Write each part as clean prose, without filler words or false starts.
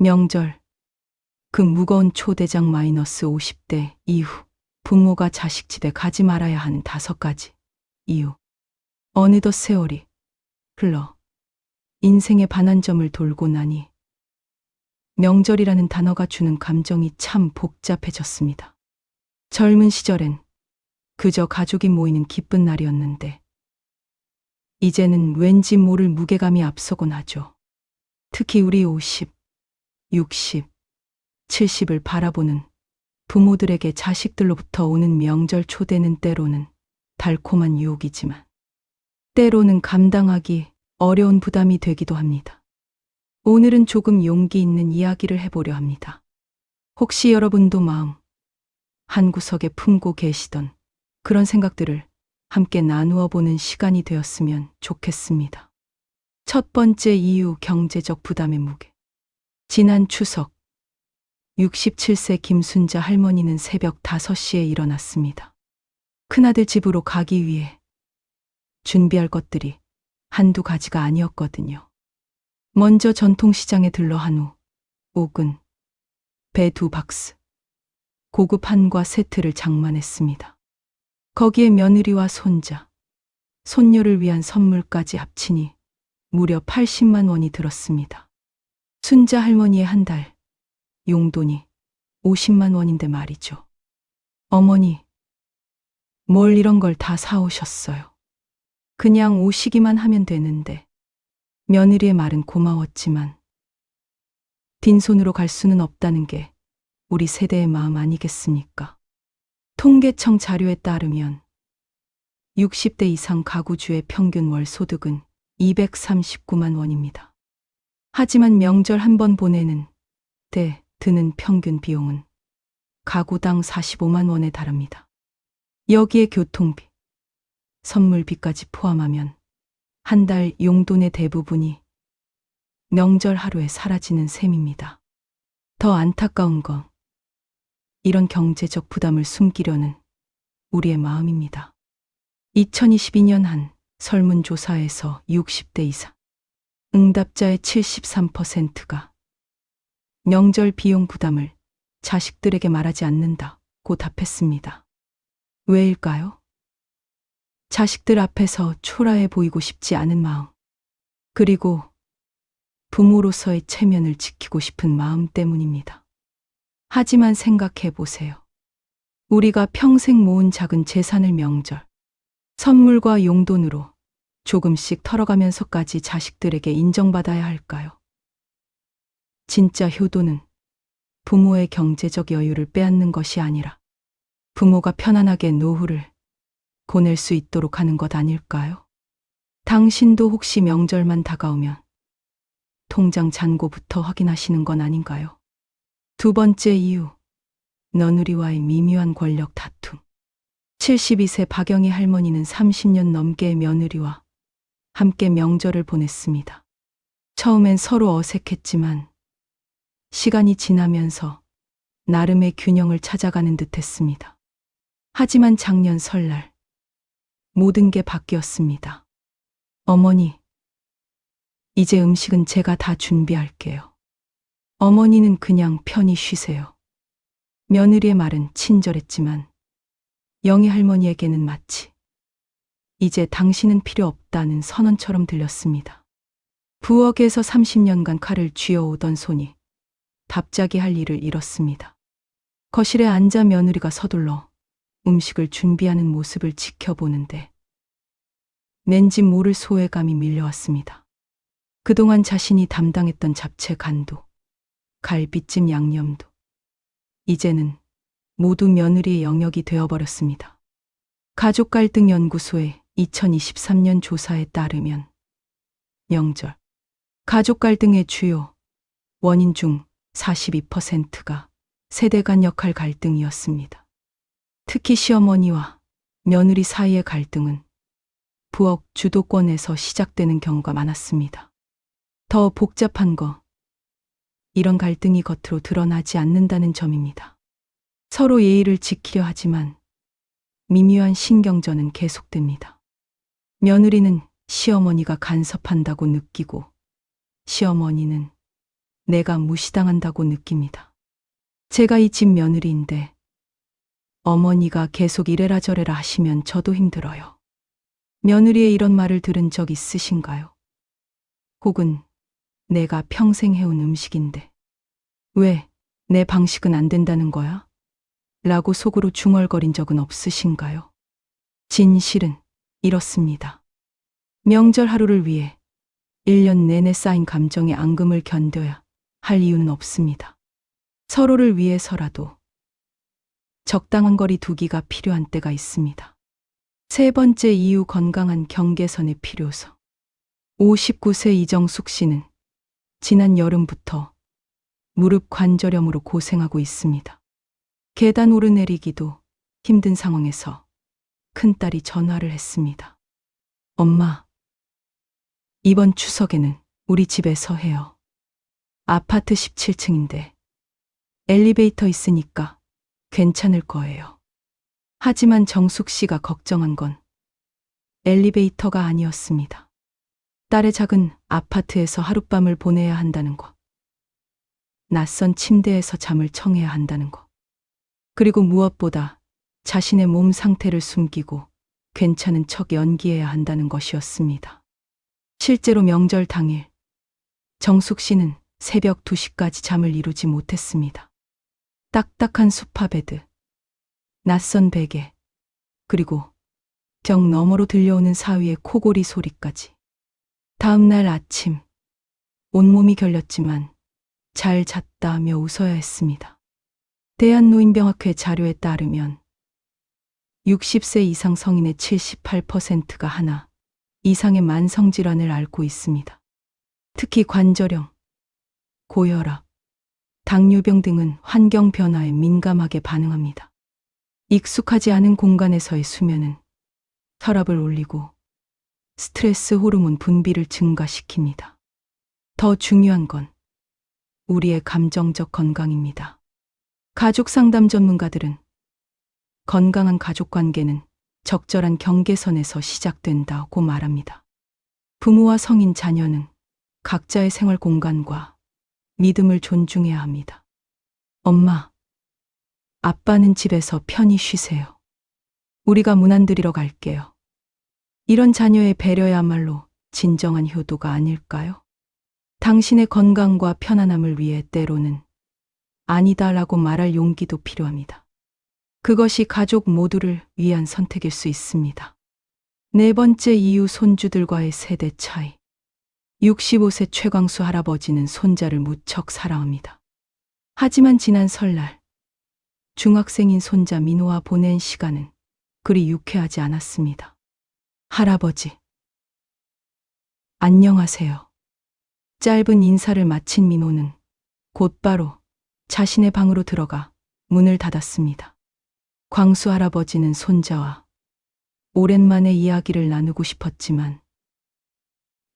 명절, 그 무거운 초대장 마이너스 50대 이후 부모가 자식 집에 가지 말아야 하는 5가지 이유. 어느덧 세월이 흘러 인생의 반환점을 돌고 나니 명절이라는 단어가 주는 감정이 참 복잡해졌습니다. 젊은 시절엔 그저 가족이 모이는 기쁜 날이었는데 이제는 왠지 모를 무게감이 앞서곤 하죠. 특히 우리 50, 60, 70을 바라보는 부모들에게 자식들로부터 오는 명절 초대는 때로는 달콤한 유혹이지만 때로는 감당하기 어려운 부담이 되기도 합니다. 오늘은 조금 용기 있는 이야기를 해보려 합니다. 혹시 여러분도 마음 한구석에 품고 계시던 그런 생각들을 함께 나누어 보는 시간이 되었으면 좋겠습니다. 첫 번째 이유, 경제적 부담의 무게. 지난 추석 67세 김순자 할머니는 새벽 5시에 일어났습니다. 큰아들 집으로 가기 위해 준비할 것들이 한두 가지가 아니었거든요. 먼저 전통시장에 들러 한우, 오근, 배 2박스, 고급 한과 세트를 장만했습니다. 거기에 며느리와 손자, 손녀를 위한 선물까지 합치니 무려 80만 원이 들었습니다. 순자 할머니의 한 달 용돈이 50만 원인데 말이죠. 어머니, 뭘 이런 걸 다 사오셨어요. 그냥 오시기만 하면 되는데. 며느리의 말은 고마웠지만 빈손으로 갈 수는 없다는 게 우리 세대의 마음 아니겠습니까? 통계청 자료에 따르면 60대 이상 가구주의 평균 월 소득은 239만 원입니다. 하지만 명절 한 번 보내는 때 드는 평균 비용은 가구당 45만 원에 달합니다. 여기에 교통비, 선물비까지 포함하면 한 달 용돈의 대부분이 명절 하루에 사라지는 셈입니다. 더 안타까운 건 이런 경제적 부담을 숨기려는 우리의 마음입니다. 2022년 한 설문조사에서 60대 이상 응답자의 73%가 명절 비용 부담을 자식들에게 말하지 않는다고 답했습니다. 왜일까요? 자식들 앞에서 초라해 보이고 싶지 않은 마음, 그리고 부모로서의 체면을 지키고 싶은 마음 때문입니다. 하지만 생각해 보세요. 우리가 평생 모은 작은 재산을 명절, 선물과 용돈으로 조금씩 털어가면서까지 자식들에게 인정받아야 할까요? 진짜 효도는 부모의 경제적 여유를 빼앗는 것이 아니라 부모가 편안하게 노후를 보낼 수 있도록 하는 것 아닐까요? 당신도 혹시 명절만 다가오면 통장 잔고부터 확인하시는 건 아닌가요? 두 번째 이유, 며느리와의 미묘한 권력 다툼. 72세 박영희 할머니는 30년 넘게 며느리와 함께 명절을 보냈습니다. 처음엔 서로 어색했지만 시간이 지나면서 나름의 균형을 찾아가는 듯했습니다. 하지만 작년 설날 모든 게 바뀌었습니다. 어머니, 이제 음식은 제가 다 준비할게요. 어머니는 그냥 편히 쉬세요. 며느리의 말은 친절했지만 영희 할머니에게는 마치 이제 당신은 필요 없다는 선언처럼 들렸습니다. 부엌에서 30년간 칼을 쥐어오던 손이 갑자기 할 일을 잃었습니다. 거실에 앉아 며느리가 서둘러 음식을 준비하는 모습을 지켜보는데 왠지 모를 소외감이 밀려왔습니다. 그동안 자신이 담당했던 잡채 간도, 갈비찜 양념도 이제는 모두 며느리의 영역이 되어버렸습니다. 가족갈등연구소의 2023년 조사에 따르면 명절, 가족 갈등의 주요 원인 중 42%가 세대 간 역할 갈등이었습니다. 특히 시어머니와 며느리 사이의 갈등은 부엌 주도권에서 시작되는 경우가 많았습니다. 더 복잡한 거, 이런 갈등이 겉으로 드러나지 않는다는 점입니다. 서로 예의를 지키려 하지만 미묘한 신경전은 계속됩니다. 며느리는 시어머니가 간섭한다고 느끼고 시어머니는 내가 무시당한다고 느낍니다. 제가 이 집 며느리인데 어머니가 계속 이래라 저래라 하시면 저도 힘들어요. 며느리의 이런 말을 들은 적 있으신가요? 혹은 내가 평생 해온 음식인데 왜 내 방식은 안 된다는 거야? 라고 속으로 중얼거린 적은 없으신가요? 진실은 이렇습니다. 명절 하루를 위해 1년 내내 쌓인 감정의 앙금을 견뎌야 할 이유는 없습니다. 서로를 위해서라도 적당한 거리 두기가 필요한 때가 있습니다. 세 번째 이유, 건강한 경계선의 필요성. 59세 이정숙 씨는 지난 여름부터 무릎 관절염으로 고생하고 있습니다. 계단 오르내리기도 힘든 상황에서 큰딸이 전화를 했습니다. 엄마, 이번 추석에는 우리 집에서 해요. 아파트 17층인데 엘리베이터 있으니까 괜찮을 거예요. 하지만 정숙 씨가 걱정한 건 엘리베이터가 아니었습니다. 딸의 작은 아파트에서 하룻밤을 보내야 한다는 것. 낯선 침대에서 잠을 청해야 한다는 것. 그리고 무엇보다 자신의 몸 상태를 숨기고 괜찮은 척 연기해야 한다는 것이었습니다. 실제로 명절 당일 정숙 씨는 새벽 2시까지 잠을 이루지 못했습니다. 딱딱한 소파 베드, 낯선 베개, 그리고 벽 너머로 들려오는 사위의 코골이 소리까지. 다음 날 아침 온몸이 결렸지만 잘 잤다 하며 웃어야 했습니다. 대한노인병학회 자료에 따르면 60세 이상 성인의 78%가 하나 이상의 만성질환을 앓고 있습니다. 특히 관절염, 고혈압, 당뇨병 등은 환경 변화에 민감하게 반응합니다. 익숙하지 않은 공간에서의 수면은 혈압을 올리고 스트레스 호르몬 분비를 증가시킵니다. 더 중요한 건 우리의 감정적 건강입니다. 가족 상담 전문가들은 건강한 가족 관계는 적절한 경계선에서 시작된다고 말합니다. 부모와 성인 자녀는 각자의 생활 공간과 믿음을 존중해야 합니다. 엄마, 아빠는 집에서 편히 쉬세요. 우리가 문 안 들이러 갈게요. 이런 자녀의 배려야말로 진정한 효도가 아닐까요? 당신의 건강과 편안함을 위해 때로는 아니다라고 말할 용기도 필요합니다. 그것이 가족 모두를 위한 선택일 수 있습니다. 네 번째 이유, 손주들과의 세대 차이. 65세 최광수 할아버지는 손자를 무척 사랑합니다. 하지만 지난 설날 중학생인 손자 민호와 보낸 시간은 그리 유쾌하지 않았습니다. 할아버지, 안녕하세요. 짧은 인사를 마친 민호는 곧바로 자신의 방으로 들어가 문을 닫았습니다. 광수 할아버지는 손자와 오랜만에 이야기를 나누고 싶었지만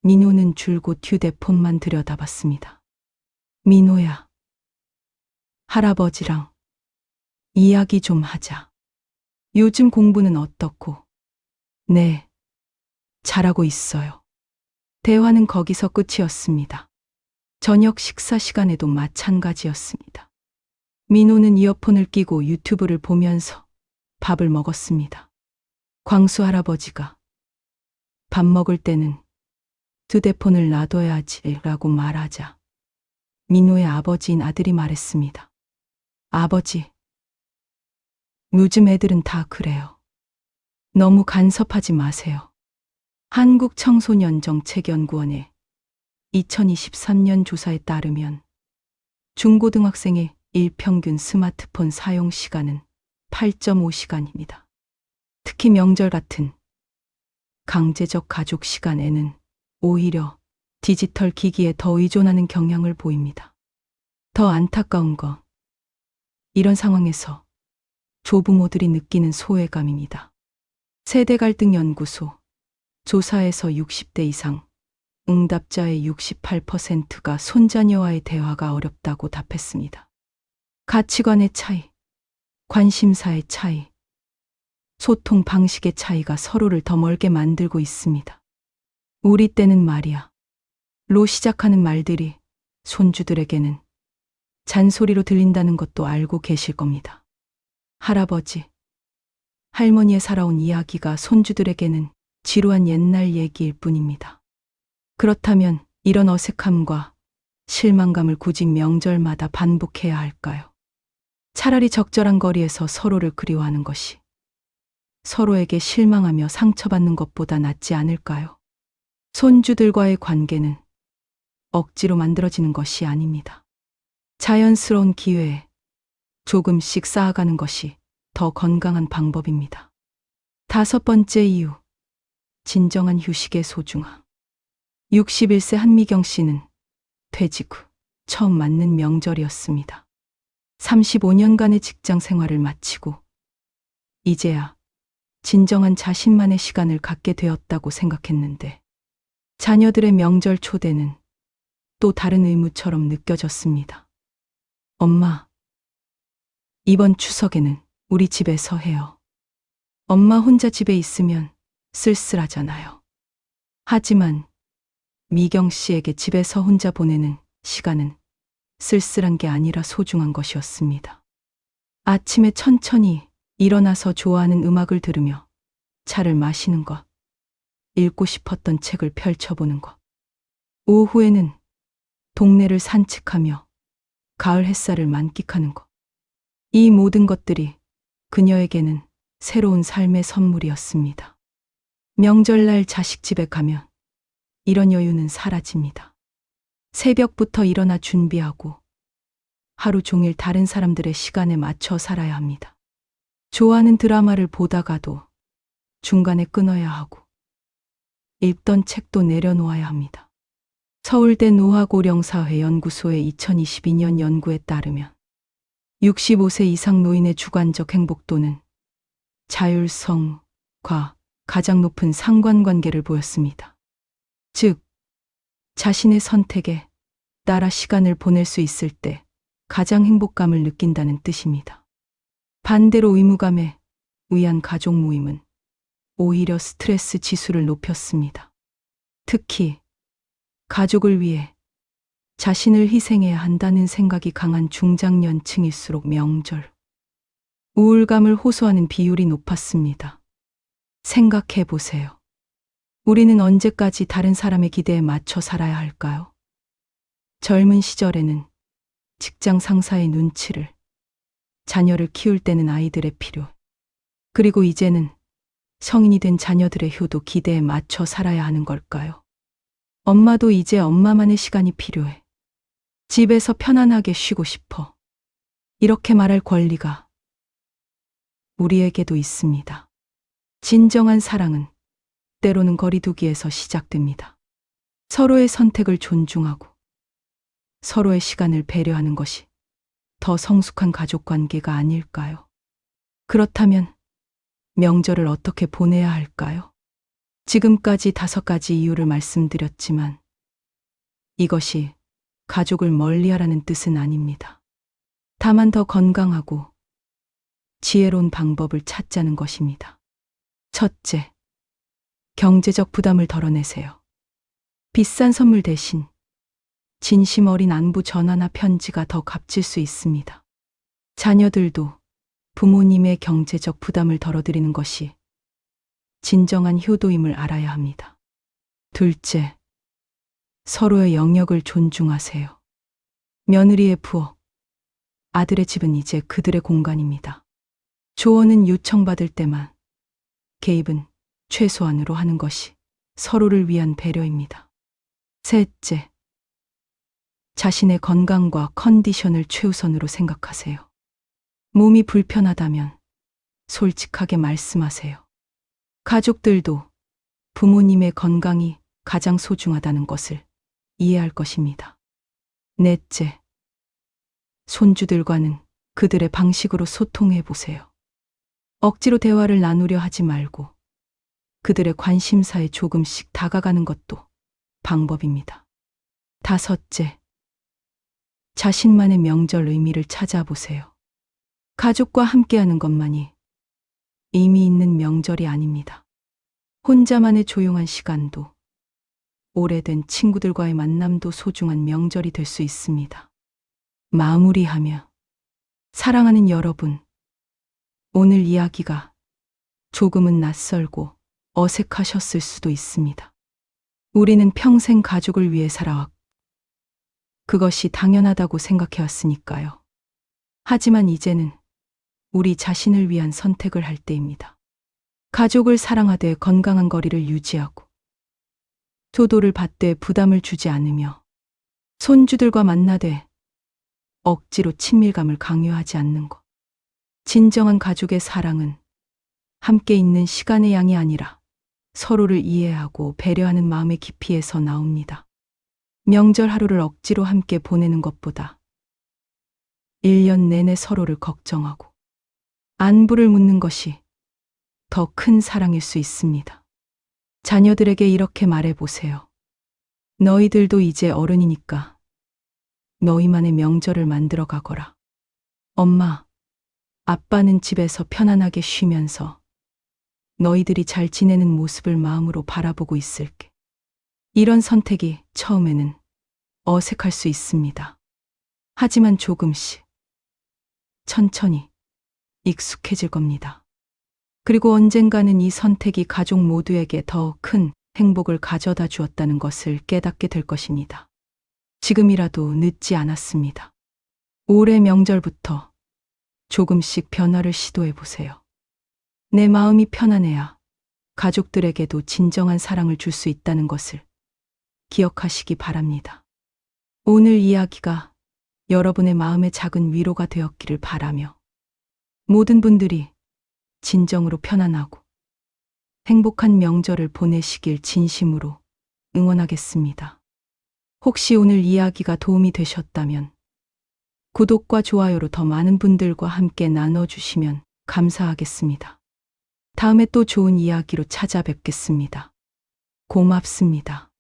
민호는 줄곧 휴대폰만 들여다봤습니다. 민호야, 할아버지랑 이야기 좀 하자. 요즘 공부는 어떻고? 네, 잘하고 있어요. 대화는 거기서 끝이었습니다. 저녁 식사 시간에도 마찬가지였습니다. 민호는 이어폰을 끼고 유튜브를 보면서 밥을 먹었습니다. 광수 할아버지가 밥 먹을 때는 휴대폰을 놔둬야지라고 말하자 민호의 아버지인 아들이 말했습니다. 아버지, 요즘 애들은 다 그래요. 너무 간섭하지 마세요. 한국청소년정책연구원의 2023년 조사에 따르면 중고등학생의 일평균 스마트폰 사용 시간은 8.5시간입니다. 특히 명절 같은 강제적 가족 시간에는 오히려 디지털 기기에 더 의존하는 경향을 보입니다. 더 안타까운 건 이런 상황에서 조부모들이 느끼는 소외감입니다. 세대갈등연구소 조사에서 60대 이상 응답자의 68%가 손자녀와의 대화가 어렵다고 답했습니다. 가치관의 차이, 관심사의 차이, 소통 방식의 차이가 서로를 더 멀게 만들고 있습니다. 우리 때는 말이야 로 시작하는 말들이 손주들에게는 잔소리로 들린다는 것도 알고 계실 겁니다. 할아버지, 할머니의 살아온 이야기가 손주들에게는 지루한 옛날 얘기일 뿐입니다. 그렇다면 이런 어색함과 실망감을 굳이 명절마다 반복해야 할까요? 차라리 적절한 거리에서 서로를 그리워하는 것이 서로에게 실망하며 상처받는 것보다 낫지 않을까요? 손주들과의 관계는 억지로 만들어지는 것이 아닙니다. 자연스러운 기회에 조금씩 쌓아가는 것이 더 건강한 방법입니다. 5번째 이유, 진정한 휴식의 소중함. 61세 한미경 씨는 퇴직 후 처음 맞는 명절이었습니다. 35년간의 직장 생활을 마치고 이제야 진정한 자신만의 시간을 갖게 되었다고 생각했는데 자녀들의 명절 초대는 또 다른 의무처럼 느껴졌습니다. 엄마, 이번 추석에는 우리 집에서 해요. 엄마 혼자 집에 있으면 쓸쓸하잖아요. 하지만 미경 씨에게 집에서 혼자 보내는 시간은 쓸쓸한 게 아니라 소중한 것이었습니다. 아침에 천천히 일어나서 좋아하는 음악을 들으며 차를 마시는 것, 읽고 싶었던 책을 펼쳐보는 것, 오후에는 동네를 산책하며 가을 햇살을 만끽하는 것. 이 모든 것들이 그녀에게는 새로운 삶의 선물이었습니다. 명절날 자식 집에 가면 이런 여유는 사라집니다. 새벽부터 일어나 준비하고 하루 종일 다른 사람들의 시간에 맞춰 살아야 합니다. 좋아하는 드라마를 보다가도 중간에 끊어야 하고 읽던 책도 내려놓아야 합니다. 서울대 노화고령사회 연구소의 2022년 연구에 따르면 65세 이상 노인의 주관적 행복도는 자율성과 가장 높은 상관관계를 보였습니다. 즉, 자신의 선택에 따라 시간을 보낼 수 있을 때 가장 행복감을 느낀다는 뜻입니다. 반대로 의무감에 의한 가족 모임은 오히려 스트레스 지수를 높였습니다. 특히 가족을 위해 자신을 희생해야 한다는 생각이 강한 중장년층일수록 명절, 우울감을 호소하는 비율이 높았습니다. 생각해 보세요. 우리는 언제까지 다른 사람의 기대에 맞춰 살아야 할까요? 젊은 시절에는 직장 상사의 눈치를, 자녀를 키울 때는 아이들의 필요, 그리고 이제는 성인이 된 자녀들의 효도 기대에 맞춰 살아야 하는 걸까요? 엄마도 이제 엄마만의 시간이 필요해. 집에서 편안하게 쉬고 싶어. 이렇게 말할 권리가 우리에게도 있습니다. 진정한 사랑은 때로는 거리두기에서 시작됩니다. 서로의 선택을 존중하고 서로의 시간을 배려하는 것이 더 성숙한 가족 관계가 아닐까요? 그렇다면 명절을 어떻게 보내야 할까요? 지금까지 5가지 이유를 말씀드렸지만 이것이 가족을 멀리하라는 뜻은 아닙니다. 다만 더 건강하고 지혜로운 방법을 찾자는 것입니다. 첫째, 경제적 부담을 덜어내세요. 비싼 선물 대신 진심 어린 안부 전화나 편지가 더 값질 수 있습니다. 자녀들도 부모님의 경제적 부담을 덜어드리는 것이 진정한 효도임을 알아야 합니다. 둘째, 서로의 영역을 존중하세요. 며느리의 부엌, 아들의 집은 이제 그들의 공간입니다. 조언은 요청받을 때만, 개입은 최소한으로 하는 것이 서로를 위한 배려입니다. 셋째, 자신의 건강과 컨디션을 최우선으로 생각하세요. 몸이 불편하다면 솔직하게 말씀하세요. 가족들도 부모님의 건강이 가장 소중하다는 것을 이해할 것입니다. 넷째, 손주들과는 그들의 방식으로 소통해 보세요. 억지로 대화를 나누려 하지 말고 그들의 관심사에 조금씩 다가가는 것도 방법입니다. 다섯째, 자신만의 명절 의미를 찾아보세요. 가족과 함께하는 것만이 의미 있는 명절이 아닙니다. 혼자만의 조용한 시간도 오래된 친구들과의 만남도 소중한 명절이 될 수 있습니다. 마무리하며 사랑하는 여러분, 오늘 이야기가 조금은 낯설고 어색하셨을 수도 있습니다. 우리는 평생 가족을 위해 살아왔고 그것이 당연하다고 생각해왔으니까요. 하지만 이제는 우리 자신을 위한 선택을 할 때입니다. 가족을 사랑하되 건강한 거리를 유지하고 효도를 받되 부담을 주지 않으며 손주들과 만나되 억지로 친밀감을 강요하지 않는 것. 진정한 가족의 사랑은 함께 있는 시간의 양이 아니라 서로를 이해하고 배려하는 마음의 깊이에서 나옵니다. 명절 하루를 억지로 함께 보내는 것보다 1년 내내 서로를 걱정하고 안부를 묻는 것이 더 큰 사랑일 수 있습니다. 자녀들에게 이렇게 말해보세요. 너희들도 이제 어른이니까 너희만의 명절을 만들어 가거라. 엄마, 아빠는 집에서 편안하게 쉬면서 너희들이 잘 지내는 모습을 마음으로 바라보고 있을게. 이런 선택이 처음에는 어색할 수 있습니다. 하지만 조금씩, 천천히 익숙해질 겁니다. 그리고 언젠가는 이 선택이 가족 모두에게 더 큰 행복을 가져다 주었다는 것을 깨닫게 될 것입니다. 지금이라도 늦지 않았습니다. 올해 명절부터 조금씩 변화를 시도해 보세요. 내 마음이 편안해야 가족들에게도 진정한 사랑을 줄 수 있다는 것을 기억하시기 바랍니다. 오늘 이야기가 여러분의 마음의 작은 위로가 되었기를 바라며 모든 분들이 진정으로 편안하고 행복한 명절을 보내시길 진심으로 응원하겠습니다. 혹시 오늘 이야기가 도움이 되셨다면 구독과 좋아요로 더 많은 분들과 함께 나눠주시면 감사하겠습니다. 다음에 또 좋은 이야기로 찾아뵙겠습니다. 고맙습니다.